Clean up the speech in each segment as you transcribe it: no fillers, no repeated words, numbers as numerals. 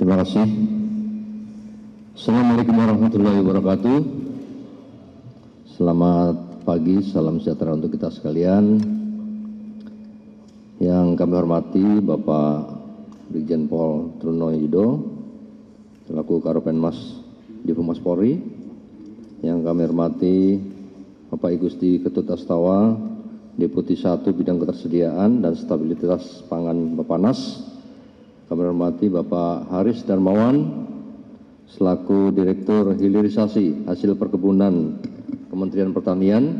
Terima kasih. Assalamualaikum warahmatullahi wabarakatuh. Selamat pagi, salam sejahtera untuk kita sekalian. Yang kami hormati Bapak Brigjen Pol Truno Yudo, selaku Karopenmas Divhumas Polri. Yang kami hormati Bapak Igusti Ketut Astawa, Deputi 1 Bidang Ketersediaan dan Stabilitas Pangan Bappenas. Kami hormati Bapak Haris Darmawan, selaku Direktur Hilirisasi Hasil Perkebunan Kementerian Pertanian.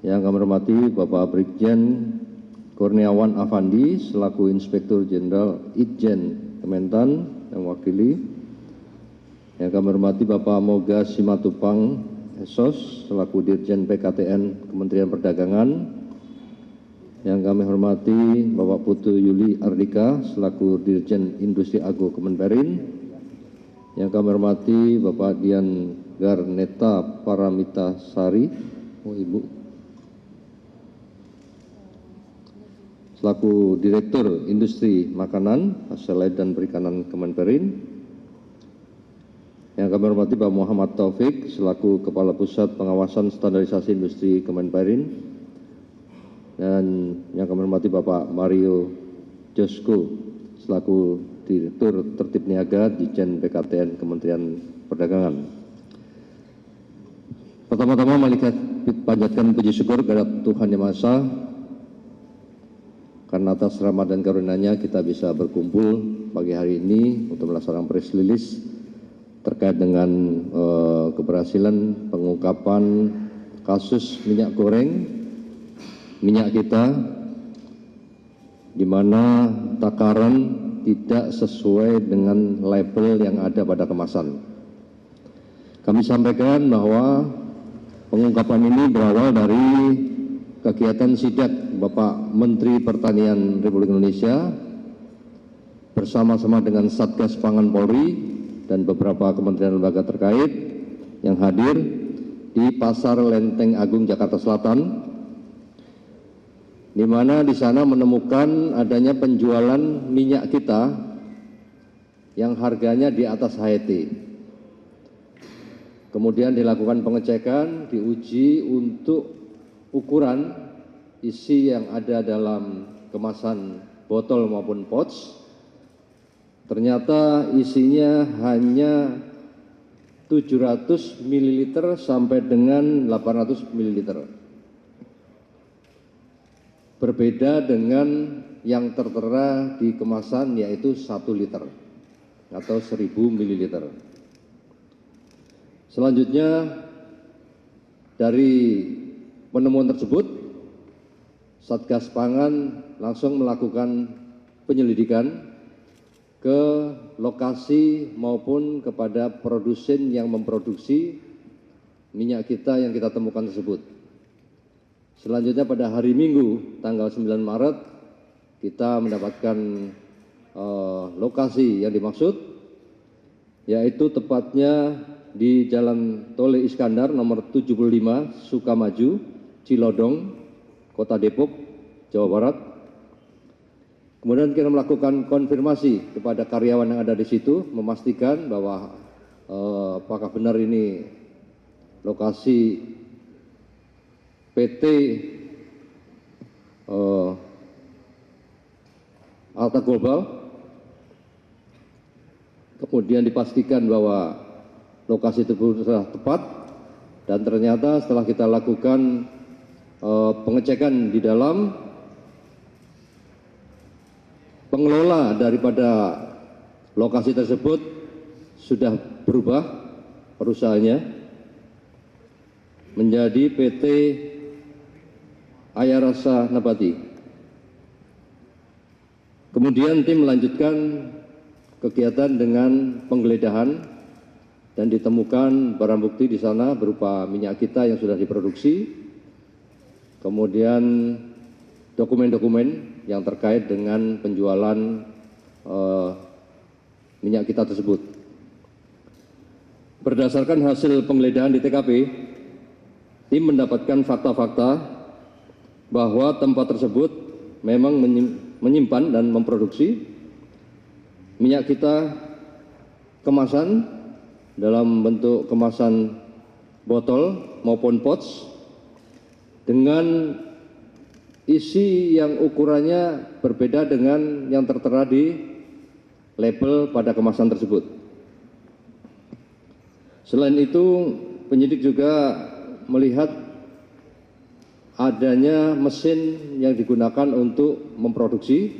Yang kami hormati Bapak Brigjen Kurniawan Afandi, selaku Inspektur Jenderal Itjen Kementan yang mewakili. Yang kami hormati Bapak Moga Simatupang Esos, selaku Dirjen PKTN Kementerian Perdagangan. Yang kami hormati Bapak Putu Yuli Ardika, selaku Dirjen Industri Agro Kemenperin. Yang kami hormati Bapak Dian Garneta Paramita Sari, Ibu, selaku Direktur Industri Makanan, Hasil dan Perikanan Kemenperin. Yang kami hormati Pak Muhammad Taufik, selaku Kepala Pusat Pengawasan Standarisasi Industri Kemenperin. Dan yang kami hormati Bapak Mario Josko, selaku Direktur Tertib Niaga Ditjen PKTN Kementerian Perdagangan. Pertama-tama mari kita panjatkan puji syukur kepada Tuhan Yang Maha Esa, karena atas rahmat dan karunia-Nya kita bisa berkumpul pagi hari ini untuk melaksanakan press release terkait dengan keberhasilan pengungkapan kasus minyak goreng, minyak kita, di mana takaran tidak sesuai dengan label yang ada pada kemasan. Kami sampaikan bahwa pengungkapan ini berawal dari kegiatan sidak Bapak Menteri Pertanian Republik Indonesia bersama-sama dengan Satgas Pangan Polri dan beberapa kementerian lembaga terkait yang hadir di Pasar Lenteng Agung Jakarta Selatan, di mana di sana menemukan adanya penjualan minyak kita yang harganya di atas HET. Kemudian dilakukan pengecekan, diuji untuk ukuran isi yang ada dalam kemasan botol maupun pouch. Ternyata isinya hanya 700 ml sampai dengan 800 ml. Berbeda dengan yang tertera di kemasan, yaitu 1 liter atau 1000 ml. Selanjutnya, dari penemuan tersebut, Satgas Pangan langsung melakukan penyelidikan ke lokasi maupun kepada produsen yang memproduksi minyak kita yang kita temukan tersebut. Selanjutnya pada hari Minggu tanggal 9 Maret kita mendapatkan lokasi yang dimaksud, yaitu tepatnya di Jalan Tole Iskandar nomor 75 Sukamaju, Cilodong, Kota Depok, Jawa Barat. Kemudian kita melakukan konfirmasi kepada karyawan yang ada di situ, memastikan bahwa apakah benar ini lokasi PT Alta Global. Kemudian dipastikan bahwa lokasi tersebut sudah tepat, dan ternyata setelah kita lakukan pengecekan di dalam, pengelola daripada lokasi tersebut sudah berubah perusahaannya menjadi PT Ayarasa Nabati. Kemudian tim melanjutkan kegiatan dengan penggeledahan dan ditemukan barang bukti di sana berupa minyak kita yang sudah diproduksi, kemudian dokumen-dokumen yang terkait dengan penjualan minyak kita tersebut. Berdasarkan hasil penggeledahan di TKP, tim mendapatkan fakta-fakta bahwa tempat tersebut memang menyimpan dan memproduksi minyak kita kemasan dalam bentuk kemasan botol maupun pouch dengan isi yang ukurannya berbeda dengan yang tertera di label pada kemasan tersebut. Selain itu, penyidik juga melihat adanya mesin yang digunakan untuk memproduksi,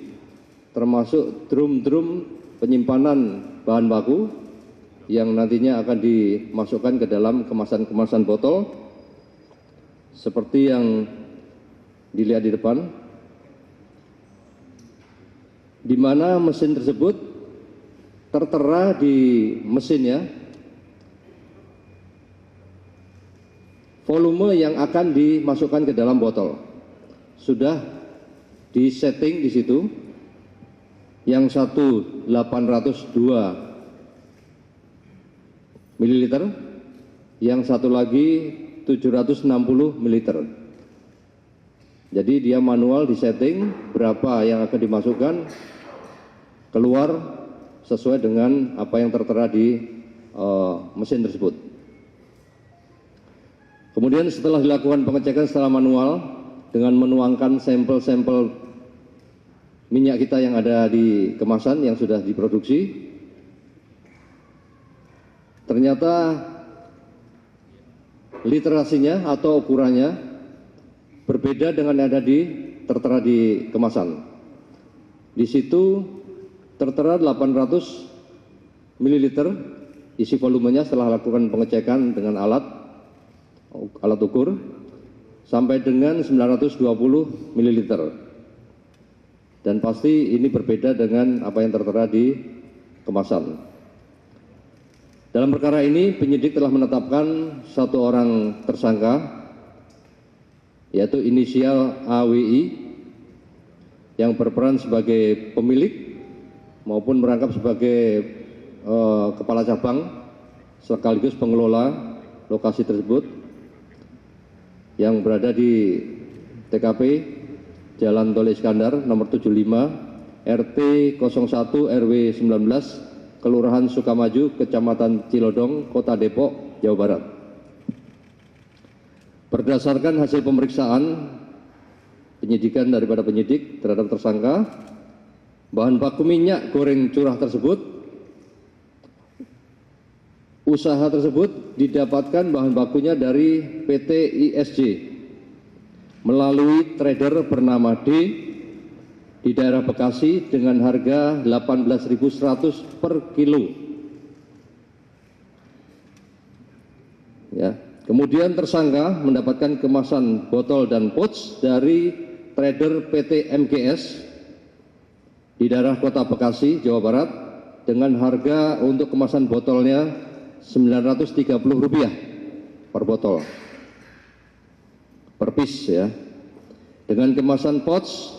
termasuk drum-drum penyimpanan bahan baku yang nantinya akan dimasukkan ke dalam kemasan-kemasan botol seperti yang dilihat di depan, di mana mesin tersebut tertera di mesinnya volume yang akan dimasukkan ke dalam botol. Sudah disetting di situ, yang satu 802 ml, yang satu lagi 760 ml. Jadi dia manual disetting berapa yang akan dimasukkan keluar sesuai dengan apa yang tertera di mesin tersebut. Kemudian setelah dilakukan pengecekan secara manual dengan menuangkan sampel-sampel minyak kita yang ada di kemasan yang sudah diproduksi, ternyata literasinya atau ukurannya berbeda dengan yang ada tertera di kemasan. Di situ tertera 800 ml isi volumenya setelah lakukan pengecekan dengan alat ukur sampai dengan 920 ml. Dan pasti ini berbeda dengan apa yang tertera di kemasan. Dalam perkara ini, penyidik telah menetapkan satu orang tersangka, yaitu inisial AWI, yang berperan sebagai pemilik maupun merangkap sebagai kepala cabang sekaligus pengelola lokasi tersebut yang berada di TKP Jalan Tol Iskandar nomor 75 RT 01 RW 19 Kelurahan Sukamaju, Kecamatan Cilodong, Kota Depok, Jawa Barat. Berdasarkan hasil pemeriksaan penyidikan daripada penyidik terhadap tersangka, bahan baku minyak goreng curah tersebut, usaha tersebut didapatkan bahan bakunya dari PT ISJ melalui trader bernama D di daerah Bekasi dengan harga 18.100 per kilo. Ya. Kemudian tersangka mendapatkan kemasan botol dan pouch dari trader PT MGS di daerah Kota Bekasi, Jawa Barat dengan harga untuk kemasan botolnya Rp930 per botol, per piece ya. Dengan kemasan pouch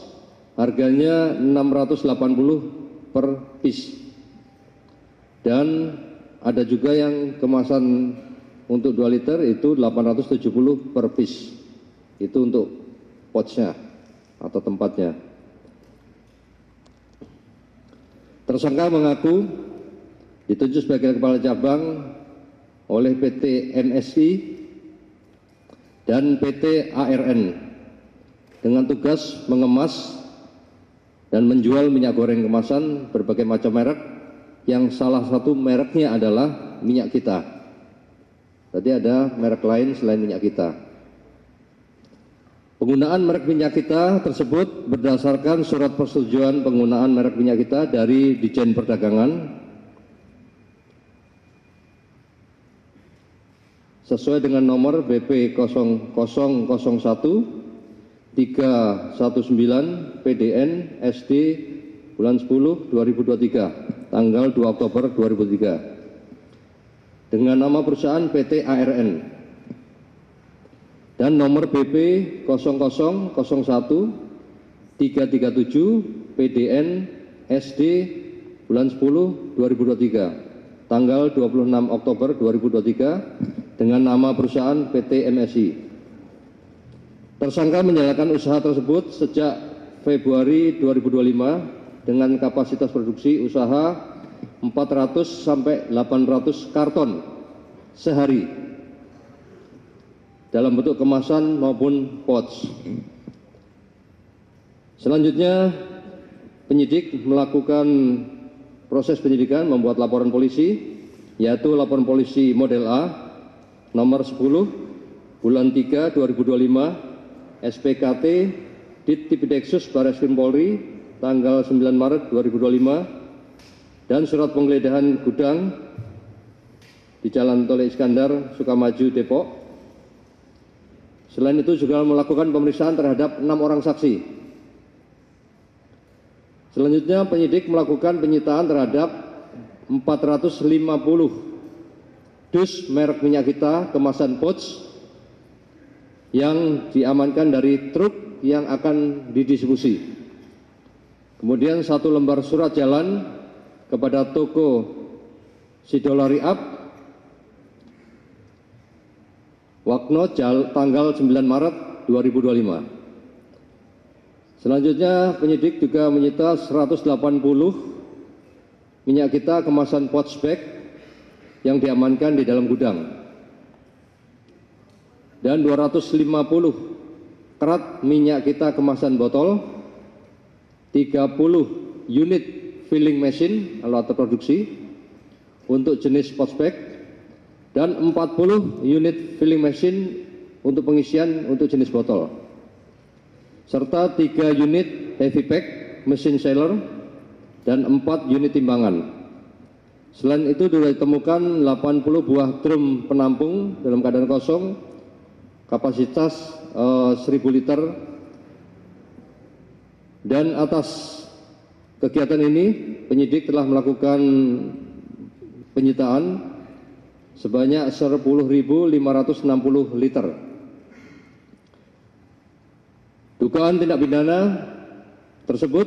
harganya 680 per piece. Dan ada juga yang kemasan untuk 2 liter itu 870 per piece. Itu untuk pouchnya atau tempatnya. Tersangka mengaku ditunjuk sebagai kepala cabang oleh PT NSI dan PT ARN dengan tugas mengemas dan menjual minyak goreng kemasan berbagai macam merek yang salah satu mereknya adalah minyak kita. Tadi ada merek lain selain minyak kita. Penggunaan merek minyak kita tersebut berdasarkan surat persetujuan penggunaan merek minyak kita dari Ditjen Perdagangan sesuai dengan nomor BP 0001 319 PDN SD bulan 10 2023 tanggal 2 Oktober 2003 dengan nama perusahaan PT ARN dan nomor BP 0001 337 PDN SD bulan 10 2023 tanggal 26 Oktober 2023 dengan nama perusahaan PT MSI. Tersangka menjalankan usaha tersebut sejak Februari 2025 dengan kapasitas produksi usaha 400 sampai 800 karton sehari dalam bentuk kemasan maupun pouch. Selanjutnya, penyidik melakukan proses penyidikan, membuat laporan polisi, yaitu laporan polisi model A nomor 10 bulan 3 2025 SPKT Dit Tipideksus Barreskrim Polri tanggal 9 Maret 2025 dan surat penggeledahan gudang di Jalan Tole Iskandar, Sukamaju, Depok. Selain itu juga melakukan pemeriksaan terhadap 6 orang saksi. Selanjutnya penyidik melakukan penyitaan terhadap 450 dus merek minyak kita kemasan pouch yang diamankan dari truk yang akan didistribusi. Kemudian 1 lembar surat jalan kepada toko Sidolari Up, Wakno, tanggal 9 Maret 2025. Selanjutnya penyidik juga menyita 180 minyak kita kemasan pouch bag yang diamankan di dalam gudang dan 250 kerat minyak kita kemasan botol, 30 unit filling machine alat produksi untuk jenis pouch bag dan 40 unit filling machine untuk pengisian untuk jenis botol, serta 3 unit heavy pack mesin sealer dan 4 unit timbangan. Selain itu sudah ditemukan 80 buah drum penampung dalam keadaan kosong kapasitas 1000 liter, dan atas kegiatan ini penyidik telah melakukan penyitaan sebanyak 10.560 liter. Dugaan tindak pidana tersebut,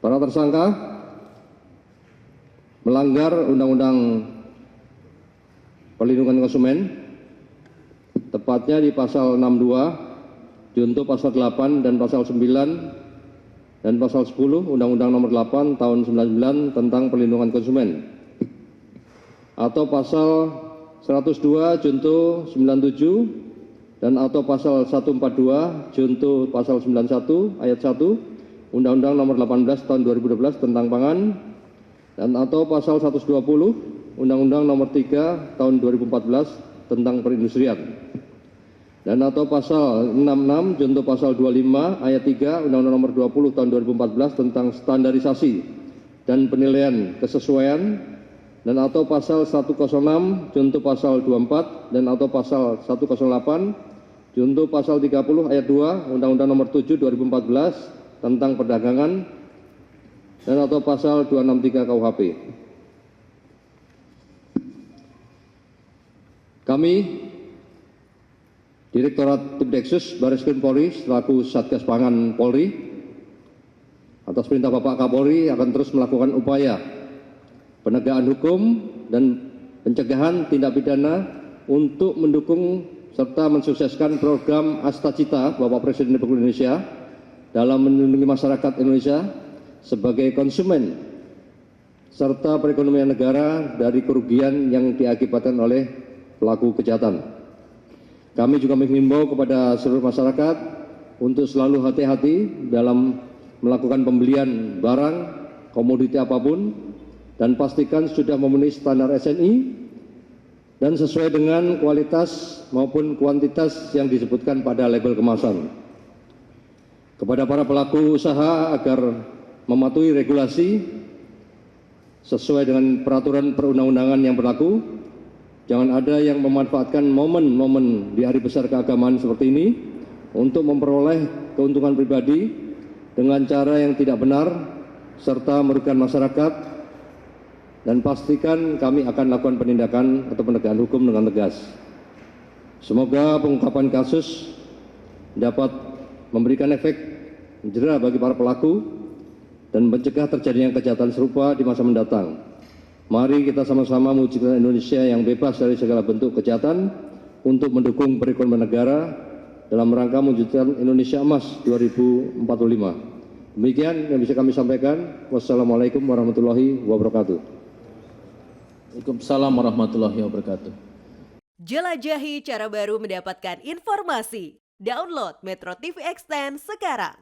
para tersangka melanggar Undang-Undang Perlindungan Konsumen, tepatnya di pasal 62, junto pasal 8 dan pasal 9 dan pasal 10 Undang-Undang Nomor 8 Tahun 99 tentang Perlindungan Konsumen, atau pasal 102 junto 97 dan atau pasal 142 junto pasal 91 ayat 1 Undang-Undang Nomor 18 Tahun 2012 tentang pangan, dan atau pasal 120 Undang-Undang Nomor 3 Tahun 2014 tentang perindustrian, dan atau pasal 66 junto pasal 25 ayat 3 Undang-Undang Nomor 20 Tahun 2014 tentang standarisasi dan penilaian kesesuaian, dan atau pasal 106 junto pasal 24 dan atau pasal 108 junto pasal 30 ayat 2 Undang-Undang Nomor 7 2014 tentang perdagangan, dan atau pasal 263 KUHP. Kami Direktorat Tipideksus Barreskrim Polri selaku Satgas Pangan Polri atas perintah Bapak Kapolri akan terus melakukan upaya penegakan hukum dan pencegahan tindak pidana untuk mendukung serta mensukseskan program Astacita Bapak Presiden Republik Indonesia dalam melindungi masyarakat Indonesia sebagai konsumen serta perekonomian negara dari kerugian yang diakibatkan oleh pelaku kejahatan. Kami juga menghimbau kepada seluruh masyarakat untuk selalu hati-hati dalam melakukan pembelian barang, komoditi apapun, dan pastikan sudah memenuhi standar SNI dan sesuai dengan kualitas maupun kuantitas yang disebutkan pada label kemasan. Kepada para pelaku usaha agar mematuhi regulasi sesuai dengan peraturan perundang-undangan yang berlaku. Jangan ada yang memanfaatkan momen-momen di hari besar keagamaan seperti ini untuk memperoleh keuntungan pribadi dengan cara yang tidak benar serta merugikan masyarakat, dan pastikan kami akan lakukan penindakan atau penegakan hukum dengan tegas. Semoga pengungkapan kasus dapat memberikan efek jera bagi para pelaku dan mencegah terjadinya kejahatan serupa di masa mendatang. Mari kita sama-sama mewujudkan Indonesia yang bebas dari segala bentuk kejahatan untuk mendukung perekonomian negara dalam rangka mewujudkan Indonesia Emas 2045. Demikian yang bisa kami sampaikan. Wassalamualaikum warahmatullahi wabarakatuh. Waalaikumsalam warahmatullahi wabarakatuh. Jelajahi cara baru mendapatkan informasi. Download Metro TV Extend sekarang.